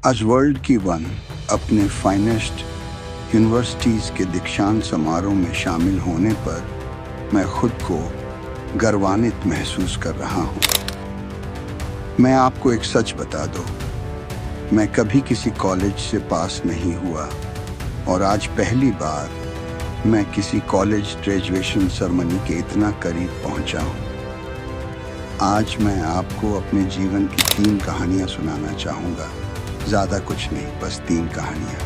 आज वर्ल्ड की वन अपने फाइनेस्ट यूनिवर्सिटीज़ के दीक्षांत समारोह में शामिल होने पर मैं खुद को गर्वान्वित महसूस कर रहा हूँ। मैं आपको एक सच बता दूँ, मैं कभी किसी कॉलेज से पास नहीं हुआ और आज पहली बार मैं किसी कॉलेज ग्रेजुएशन सेरेमनी के इतना करीब पहुँचा हूँ। आज मैं आपको अपने जीवन की 3 कहानियाँ सुनाना चाहूँगा। ज़्यादा कुछ नहीं, बस 3 कहानियाँ।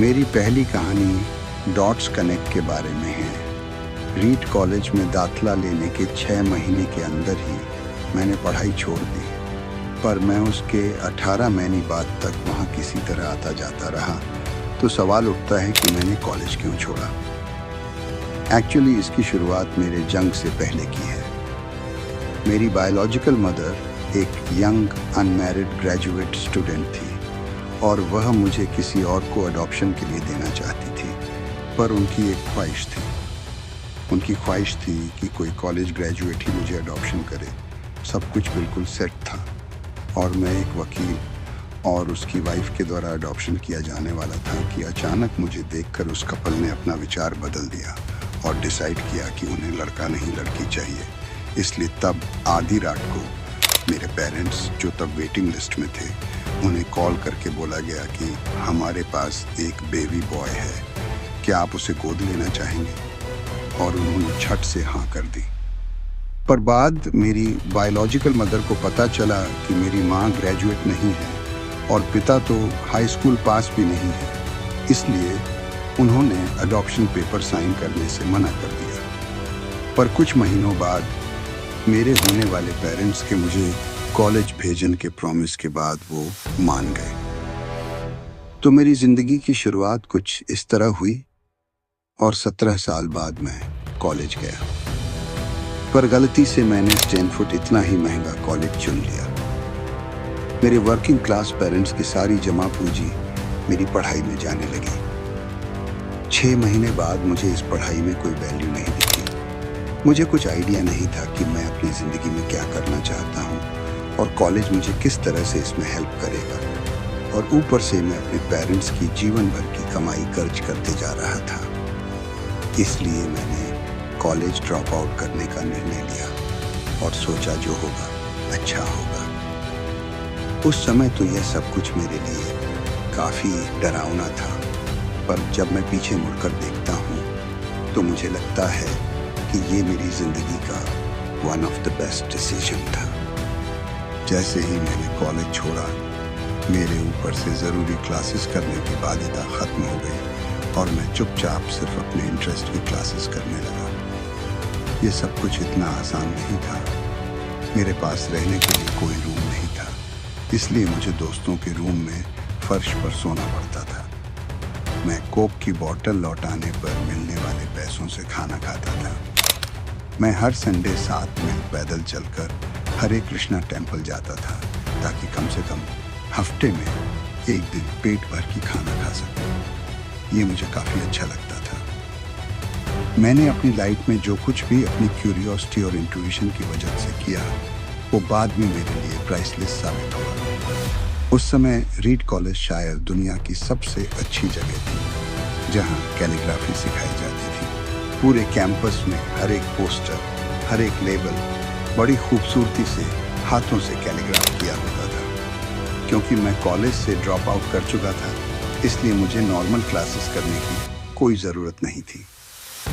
मेरी पहली कहानी डॉट्स कनेक्ट के बारे में है। रीड कॉलेज में दाखिला लेने के 6 महीने के अंदर ही मैंने पढ़ाई छोड़ दी, पर मैं उसके 18 महीने बाद तक वहाँ किसी तरह आता जाता रहा। तो सवाल उठता है कि मैंने कॉलेज क्यों छोड़ा। एक्चुअली इसकी शुरुआत मेरे जंग से पहले की है। मेरी बायोलॉजिकल मदर एक यंग अनमैरिड ग्रेजुएट स्टूडेंट थी और वह मुझे किसी और को अडॉप्शन के लिए देना चाहती थी, पर उनकी एक ख्वाहिश थी। उनकी ख्वाहिश थी कि कोई कॉलेज ग्रेजुएट ही मुझे अडॉप्शन करे। सब कुछ बिल्कुल सेट था और मैं एक वकील और उसकी वाइफ के द्वारा अडॉप्शन किया जाने वाला था कि अचानक मुझे देखकर उस कपल ने अपना विचार बदल दिया और डिसाइड किया कि उन्हें लड़का नहीं लड़की चाहिए। इसलिए तब आधी रात को मेरे पेरेंट्स, जो तब वेटिंग लिस्ट में थे, उन्हें कॉल करके बोला गया कि हमारे पास एक बेबी बॉय है, क्या आप उसे गोद लेना चाहेंगे? और उन्होंने झट से हाँ कर दी। पर बाद मेरी बायोलॉजिकल मदर को पता चला कि मेरी माँ ग्रेजुएट नहीं है और पिता तो हाई स्कूल पास भी नहीं है, इसलिए उन्होंने अडॉप्शन पेपर साइन करने से मना कर दिया। पर कुछ महीनों बाद मेरे होने वाले पेरेंट्स के मुझे कॉलेज भेजने के प्रॉमिस के बाद वो मान गए। तो मेरी ज़िंदगी की शुरुआत कुछ इस तरह हुई और 17 साल बाद मैं कॉलेज गया। पर गलती से मैंने स्टैनफोर्ड इतना ही महंगा कॉलेज चुन लिया। मेरे वर्किंग क्लास पेरेंट्स की सारी जमा पूंजी मेरी पढ़ाई में जाने लगी। 6 महीने बाद मुझे इस पढ़ाई में कोई वैल्यू नहीं दिखी। मुझे कुछ आइडिया नहीं था कि मैं अपनी ज़िंदगी में क्या करना चाहता हूँ और कॉलेज मुझे किस तरह से इसमें हेल्प करेगा। और ऊपर से मैं अपने पेरेंट्स की जीवन भर की कमाई कर्ज करते जा रहा था। इसलिए मैंने कॉलेज ड्रॉप आउट करने का निर्णय लिया और सोचा जो होगा अच्छा होगा। उस समय तो यह सब कुछ मेरे लिए काफ़ी डरावना था, पर जब मैं पीछे मुड़कर देखता हूँ तो मुझे लगता है कि ये मेरी ज़िंदगी का one of the best decision था। जैसे ही मैंने कॉलेज छोड़ा, मेरे ऊपर से ज़रूरी क्लासेस करने की बाध्यता ख़त्म हो गई और मैं चुपचाप सिर्फ अपने इंटरेस्ट की क्लासेस करने लगा। ये सब कुछ इतना आसान नहीं था। मेरे पास रहने के लिए कोई रूम नहीं था, इसलिए मुझे दोस्तों के रूम में फर्श पर सोना पड़ता था। मैं कोक की बोतल लौटाने पर मिलने वाले पैसों से खाना खाता था। मैं हर संडे 7 मील पैदल चलकर हरे कृष्णा टेम्पल जाता था ताकि कम से कम हफ्ते में एक दिन पेट भर की खाना खा सकूं। ये मुझे काफ़ी अच्छा लगता था। मैंने अपनी लाइफ में जो कुछ भी अपनी क्यूरियोसिटी और इंट्यूशन की वजह से किया, वो बाद में मेरे लिए प्राइसलेस साबित हुआ। उस समय रीड कॉलेज शायद दुनिया की सबसे अच्छी जगह थी जहाँ कैलीग्राफी सिखाई जाती थी। पूरे कैंपस में हर एक पोस्टर, हर एक लेबल बड़ी खूबसूरती से हाथों से कैलीग्राफ किया होता था। क्योंकि मैं कॉलेज से ड्रॉप आउट कर चुका था, इसलिए मुझे नॉर्मल क्लासेस करने की कोई ज़रूरत नहीं थी।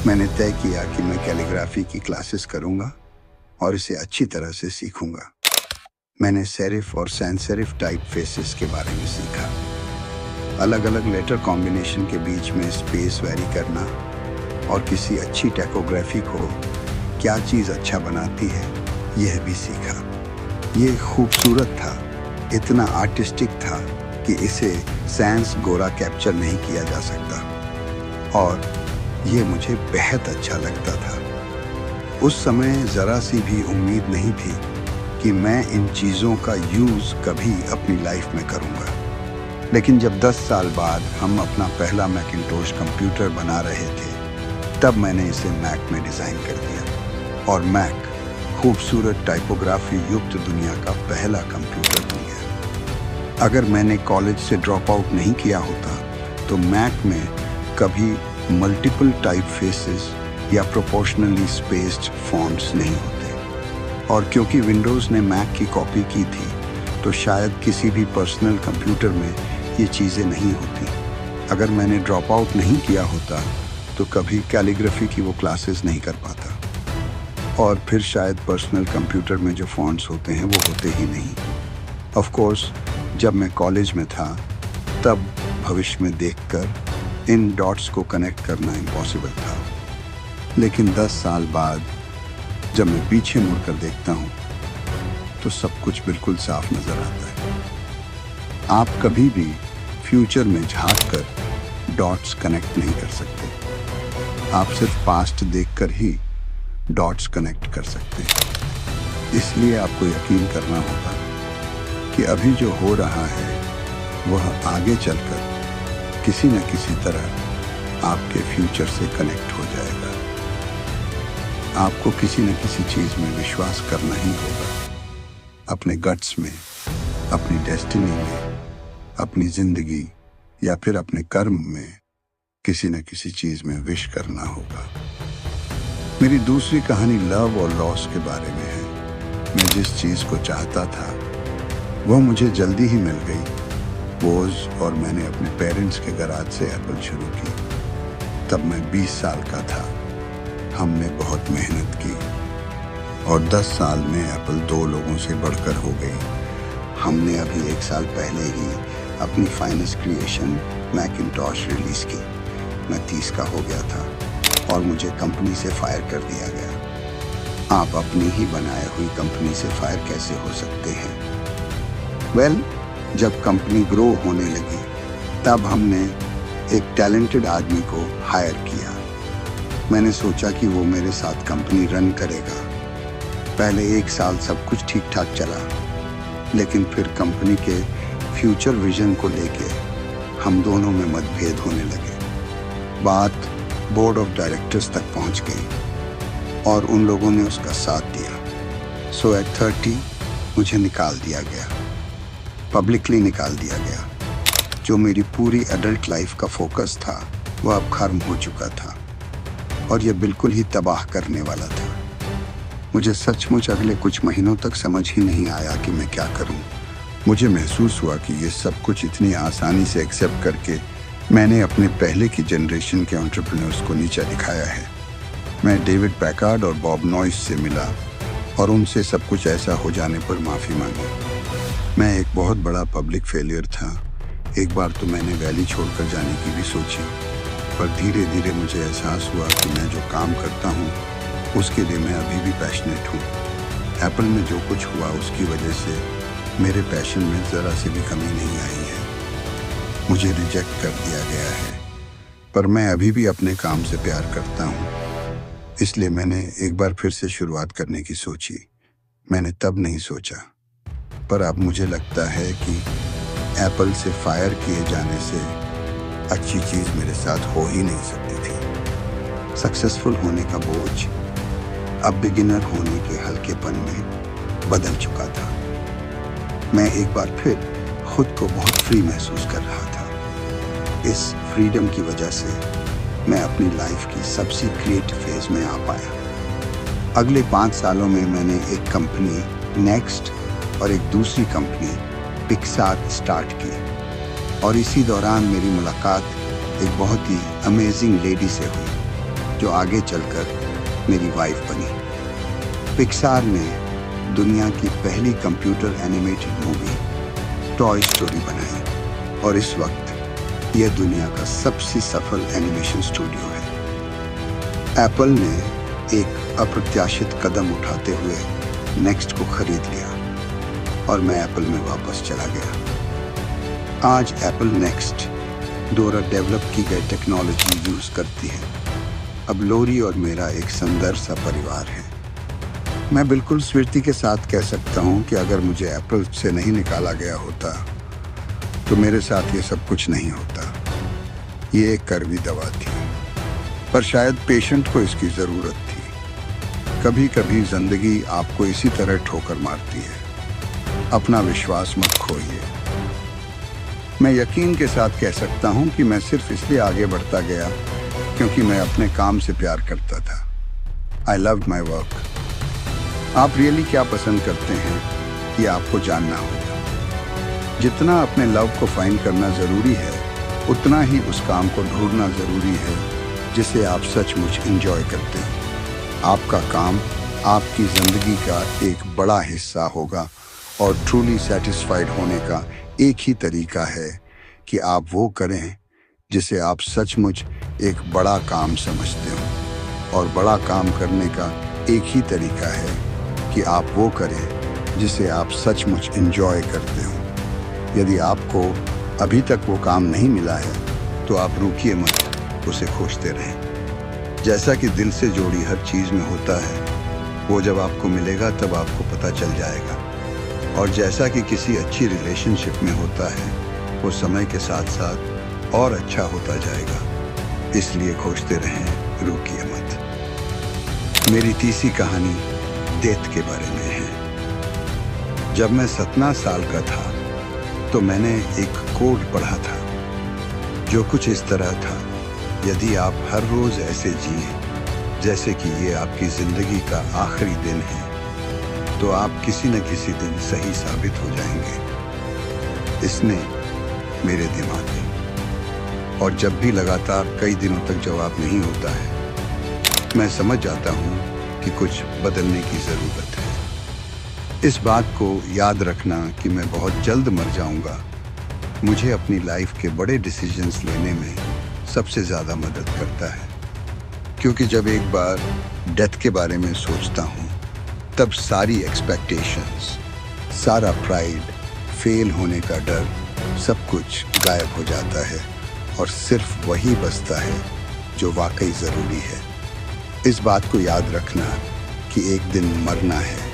मैंने तय किया कि मैं कैलीग्राफी की क्लासेस करूँगा और इसे अच्छी तरह से सीखूँगा। मैंने सेरिफ और सैंस सेरिफ टाइप फेसेस के बारे में सीखा। अलग अलग लेटर कॉम्बिनेशन के बीच में स्पेस वेरी करना और किसी अच्छी टाइपोग्राफी को क्या चीज़ अच्छा बनाती है, यह भी सीखा। ये खूबसूरत था, इतना आर्टिस्टिक था कि इसे सैंस गोरा कैप्चर नहीं किया जा सकता और ये मुझे बेहद अच्छा लगता था। उस समय ज़रा सी भी उम्मीद नहीं थी कि मैं इन चीज़ों का यूज़ कभी अपनी लाइफ में करूँगा। लेकिन जब 10 साल बाद हम अपना पहला मैकिंटोश कंप्यूटर बना रहे थे, तब मैंने इसे मैक में डिज़ाइन कर दिया और मैक खूबसूरत टाइपोग्राफी युक्त दुनिया का पहला कंप्यूटर बन गया। अगर मैंने कॉलेज से ड्रॉप आउट नहीं किया होता तो मैक में कभी मल्टीपल टाइप फेसेस या प्रोपोर्शनली स्पेस्ड फॉन्ट्स नहीं होते। और क्योंकि विंडोज़ ने मैक की कॉपी की थी तो शायद किसी भी पर्सनल कंप्यूटर में ये चीज़ें नहीं होती। अगर मैंने ड्रॉप आउट नहीं किया होता तो कभी कैलीग्राफी की वो क्लासेस नहीं कर पाता, और फिर शायद पर्सनल कंप्यूटर में जो फॉन्ट्स होते हैं वो होते ही नहीं। ऑफ कोर्स जब मैं कॉलेज में था तब भविष्य में देखकर इन डॉट्स को कनेक्ट करना इम्पॉसिबल था, लेकिन 10 साल बाद जब मैं पीछे मुड़कर देखता हूँ तो सब कुछ बिल्कुल साफ नजर आता है। आप कभी भी फ्यूचर में झांक कर डॉट्स कनेक्ट नहीं कर सकते। आप सिर्फ पास्ट देखकर ही डॉट्स कनेक्ट कर सकते हैं। इसलिए आपको यकीन करना होगा कि अभी जो हो रहा है वह आगे चलकर किसी न किसी तरह आपके फ्यूचर से कनेक्ट हो जाएगा। आपको किसी न किसी चीज में विश्वास करना ही होगा, अपने गट्स में, अपनी डेस्टिनी में, अपनी जिंदगी या फिर अपने कर्म में किसी न किसी चीज में विश करना होगा। मेरी दूसरी कहानी लव और लॉस के बारे में है। मैं जिस चीज को चाहता था वह मुझे जल्दी ही मिल गई। बोज और मैंने अपने पेरेंट्स के गराज से एप्पल शुरू की। तब मैं 20 साल का था। हमने बहुत मेहनत की और 10 साल में एप्पल 2 लोगों से बढ़कर हो गई। हमने अभी 1 साल पहले ही अपनी फाइनेस्ट क्रिएशन मैकिंटॉश रिलीज की। मैं 30 का हो गया था और मुझे कंपनी से फायर कर दिया गया। आप अपनी ही बनाई हुई कंपनी से फायर कैसे हो सकते हैं? वेल, जब कंपनी ग्रो होने लगी तब हमने एक टैलेंटेड आदमी को हायर किया। मैंने सोचा कि वो मेरे साथ कंपनी रन करेगा। पहले 1 साल सब कुछ ठीक ठाक चला, लेकिन फिर कंपनी के फ्यूचर विजन को लेके हम दोनों में मतभेद होने लगे। बात बोर्ड ऑफ डायरेक्टर्स तक पहुंच गई और उन लोगों ने उसका साथ दिया। सो एट 30 मुझे निकाल दिया गया, पब्लिकली निकाल दिया गया। जो मेरी पूरी एडल्ट लाइफ का फोकस था वह अब खत्म हो चुका था और यह बिल्कुल ही तबाह करने वाला था। मुझे सचमुच अगले कुछ महीनों तक समझ ही नहीं आया कि मैं क्या करूं। मुझे महसूस हुआ कि ये सब कुछ इतनी आसानी से एक्सेप्ट करके मैंने अपने पहले की जनरेशन के एंटरप्रेन्योर्स को नीचा दिखाया है। मैं डेविड पैकार्ड और बॉब नॉइस से मिला और उनसे सब कुछ ऐसा हो जाने पर माफ़ी मांगी। मैं एक बहुत बड़ा पब्लिक फेलियर था। एक बार तो मैंने वैली छोड़कर जाने की भी सोची, पर धीरे धीरे मुझे एहसास हुआ कि मैं जो काम करता हूँ उसके लिए मैं अभी भी पैशनेट हूँ। एप्पल में जो कुछ हुआ उसकी वजह से मेरे पैशन में ज़रा से भी कमी नहीं आई है। मुझे रिजेक्ट कर दिया गया है, पर मैं अभी भी अपने काम से प्यार करता हूँ। इसलिए मैंने एक बार फिर से शुरुआत करने की सोची। मैंने तब नहीं सोचा, पर अब मुझे लगता है कि एप्पल से फायर किए जाने से अच्छी चीज़ मेरे साथ हो ही नहीं सकती थी। सक्सेसफुल होने का बोझ अब बिगिनर होने के हल्केपन में बदल चुका था। मैं एक बार फिर खुद को बहुत फ्री महसूस कर रहा था। इस फ्रीडम की वजह से मैं अपनी लाइफ की सबसे क्रिएटिव फेज में आ पाया। अगले 5 सालों में मैंने एक कंपनी नेक्स्ट और एक दूसरी कंपनी पिक्सार स्टार्ट की, और इसी दौरान मेरी मुलाकात एक बहुत ही अमेजिंग लेडी से हुई जो आगे चलकर मेरी वाइफ बनी। पिक्सार ने दुनिया की पहली computer animated movie toy story बनाई और इस वक्त यह दुनिया का सबसे सफल एनिमेशन स्टूडियो है। एप्पल ने एक अप्रत्याशित कदम उठाते हुए नेक्स्ट को खरीद लिया और मैं एप्पल में वापस चला गया। आज एप्पल नेक्स्ट द्वारा डेवलप की गई टेक्नोलॉजी यूज करती है। अब लोरी और मेरा एक सुंदर सा परिवार है। मैं बिल्कुल स्वीकृति के साथ कह सकता हूँ कि अगर मुझे एप्पल से नहीं निकाला गया होता तो मेरे साथ ये सब कुछ नहीं होता। ये एक कड़वी दवा थी, पर शायद पेशेंट को इसकी ज़रूरत थी। कभी कभी ज़िंदगी आपको इसी तरह ठोकर मारती है। अपना विश्वास मत खोइए। मैं यकीन के साथ कह सकता हूँ कि मैं सिर्फ इसलिए आगे बढ़ता गया क्योंकि मैं अपने काम से प्यार करता था। I love my work. आप रियली क्या पसंद करते हैं ये आपको जानना होगा। जितना अपने लव को फाइंड करना ज़रूरी है, उतना ही उस काम को ढूंढना ज़रूरी है जिसे आप सचमुच इंजॉय करते हैं। आपका काम आपकी ज़िंदगी का एक बड़ा हिस्सा होगा और ट्रूली सेटिस्फाइड होने का एक ही तरीका है कि आप वो करें जिसे आप सचमुच एक बड़ा काम समझते हो। और बड़ा काम करने का एक ही तरीका है कि आप वो करें जिसे आप सचमुच एंजॉय करते हो। यदि आपको अभी तक वो काम नहीं मिला है तो आप रुकिए मत, उसे खोजते रहें। जैसा कि दिल से जोड़ी हर चीज़ में होता है, वो जब आपको मिलेगा तब आपको पता चल जाएगा। और जैसा कि किसी अच्छी रिलेशनशिप में होता है, वो समय के साथ साथ और अच्छा होता जाएगा। इसलिए खोजते रहें, रुकिए मत। मेरी तीसरी कहानी डेथ के बारे में है। जब मैं 17 साल का था तो मैंने एक कोट पढ़ा था जो कुछ इस तरह था: यदि आप हर रोज ऐसे जिए जैसे कि ये आपकी जिंदगी का आखिरी दिन है, तो आप किसी न किसी दिन सही साबित हो जाएंगे। इसने मेरे दिमाग में, और जब भी लगातार कई दिनों तक जवाब नहीं होता है, मैं समझ जाता हूँ कि कुछ बदलने की ज़रूरत है। इस बात को याद रखना कि मैं बहुत जल्द मर जाऊँगा मुझे अपनी लाइफ के बड़े डिसीजंस लेने में सबसे ज़्यादा मदद करता है। क्योंकि जब एक बार डेथ के बारे में सोचता हूँ, तब सारी एक्सपेक्टेशंस, सारा प्राइड, फेल होने का डर, सब कुछ गायब हो जाता है और सिर्फ वही बचता है जो वाकई ज़रूरी है। इस बात को याद रखना कि एक दिन मरना है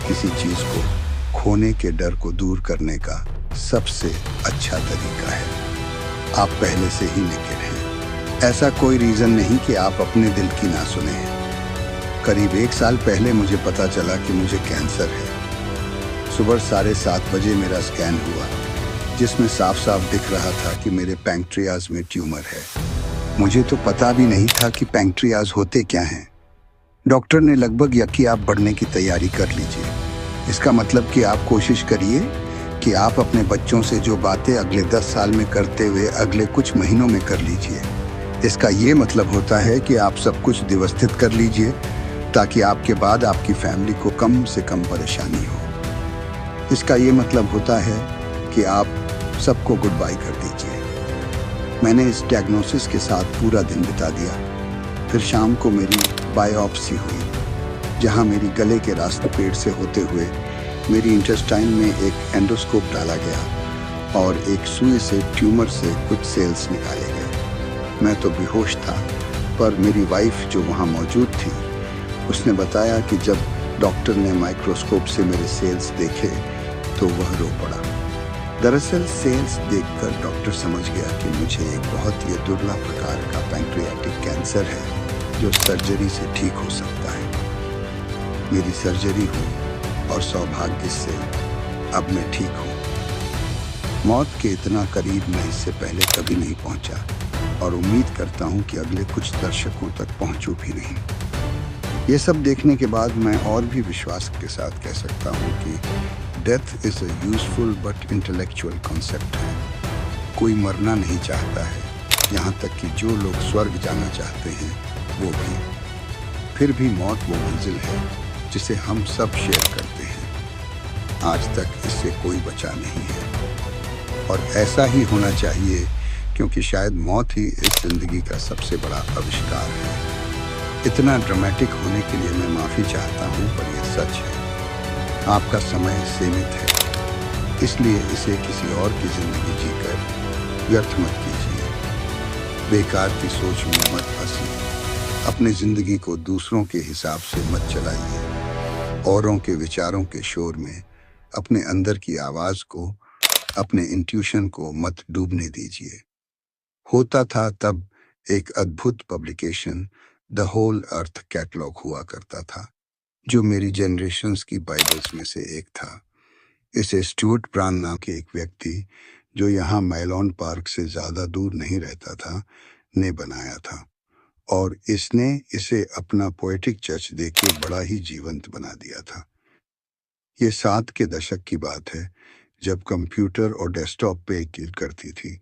किसी चीज़ को खोने के डर को दूर करने का सबसे अच्छा तरीका है। आप पहले से ही निकट हैं। ऐसा कोई रीज़न नहीं कि आप अपने दिल की ना सुने। करीब 1 साल पहले मुझे पता चला कि मुझे कैंसर है। सुबह 7:30 बजे मेरा स्कैन हुआ, जिसमें साफ साफ दिख रहा था कि मेरे पैंक्रियाज में ट्यूमर है। मुझे तो पता भी नहीं था कि पैंक्रियाज होते क्या हैं। डॉक्टर ने लगभग यह कि आप बढ़ने की तैयारी कर लीजिए। इसका मतलब कि आप कोशिश करिए कि आप अपने बच्चों से जो बातें अगले 10 साल में करते हुए अगले कुछ महीनों में कर लीजिए। इसका ये मतलब होता है कि आप सब कुछ व्यवस्थित कर लीजिए ताकि आपके बाद आपकी फैमिली को कम से कम परेशानी हो। इसका ये मतलब होता है कि आप सबको गुड बाय कर दीजिए। मैंने इस डायग्नोसिस के साथ पूरा दिन बिता दिया। फिर शाम को मेरी बायोप्सी हुई, जहां मेरी गले के रास्ते पेट से होते हुए मेरी इंटेस्टाइन में एक एंडोस्कोप डाला गया और एक सुई से ट्यूमर से कुछ सेल्स निकाले गए। मैं तो बेहोश था, पर मेरी वाइफ जो वहां मौजूद थी, उसने बताया कि जब डॉक्टर ने माइक्रोस्कोप से मेरे सेल्स देखे तो वह रो पड़ा। दरअसल सेल्स देखकर डॉक्टर समझ गया कि मुझे एक बहुत ही दुर्लभ प्रकार का पैंक्रियाटिक कैंसर है जो सर्जरी से ठीक हो सकता है। मेरी सर्जरी हुई और सौभाग्य से अब मैं ठीक हूँ। मौत के इतना करीब मैं इससे पहले कभी नहीं पहुँचा और उम्मीद करता हूँ कि अगले कुछ दशकों तक पहुँचूं भी नहीं। ये सब देखने के बाद मैं और भी विश्वास के साथ कह सकता हूँ कि death is a useful but intellectual concept है। कोई मरना नहीं चाहता है, यहाँ तक कि जो लोग स्वर्ग जाना चाहते हैं वो भी। फिर भी मौत वो मंजिल है जिसे हम सब शेयर करते हैं। आज तक इससे कोई बचा नहीं है और ऐसा ही होना चाहिए, क्योंकि शायद मौत ही इस जिंदगी का सबसे बड़ा आविष्कार है। इतना ड्रामेटिक होने के लिए मैं माफ़ी चाहता हूँ, पर यह सच है। आपका समय सीमित है, इसलिए इसे किसी और की ज़िंदगी जीकर व्यर्थ मत कीजिए। बेकार की सोच में मत फंसिए। अपनी ज़िंदगी को दूसरों के हिसाब से मत चलाइए। औरों के विचारों के शोर में अपने अंदर की आवाज़ को, अपने इंट्यूशन को मत डूबने दीजिए। होता था तब एक अद्भुत publication the whole earth catalog हुआ करता था, जो मेरी जनरेशन्स की बाइबल्स में से एक था। इसे स्टुअर्ट ब्रान नाम के एक व्यक्ति जो यहाँ मेलॉन पार्क से ज़्यादा दूर नहीं रहता था, ने बनाया था, और इसने इसे अपना पोएटिक टच देके बड़ा ही जीवंत बना दिया था। ये 7 के दशक की बात है, जब कंप्यूटर और डेस्कटॉप पे क्लिक करती थी।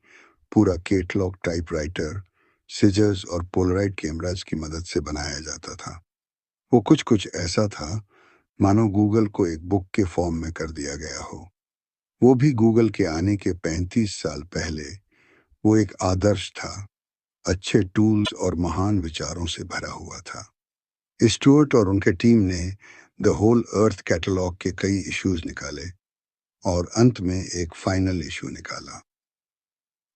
पूरा कैटलॉग टाइपराइटर, सिजर्स और पोलराइड कैमरास की मदद से बनाया जाता था। वो कुछ कुछ ऐसा था मानो गूगल को एक बुक के फॉर्म में कर दिया गया हो। वो भी गूगल के आने के 35 साल पहले। वो एक आदर्श था, अच्छे टूल्स और महान विचारों से भरा हुआ था। स्टुअर्ट और उनके टीम ने द होल अर्थ कैटलॉग के कई इश्यूज निकाले और अंत में एक फाइनल इशू निकाला।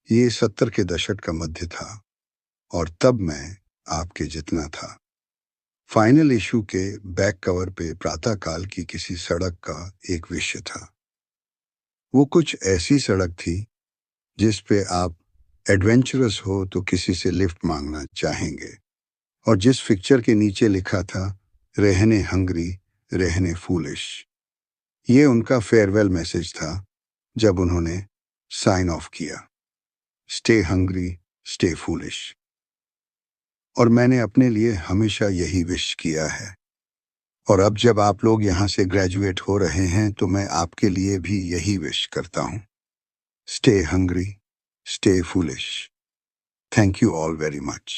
ये 70 के दशक का मध्य था और तब मैं आपके जितना था। फाइनल इशू के बैक कवर पे प्रातःकाल की किसी सड़क का एक विषय था। वो कुछ ऐसी सड़क थी जिस पे आप एडवेंचरस हो तो किसी से लिफ्ट मांगना चाहेंगे, और जिस पिक्चर के नीचे लिखा था, रहने हंग्री, रहने फूलिश। ये उनका फेयरवेल मैसेज था जब उन्होंने साइन ऑफ किया, स्टे हंग्री, स्टे फूलिश। और मैंने अपने लिए हमेशा यही विश किया है। और अब जब आप लोग यहाँ से ग्रेजुएट हो रहे हैं तो मैं आपके लिए भी यही विश करता हूँ, stay hungry, stay foolish. Thank you all very much.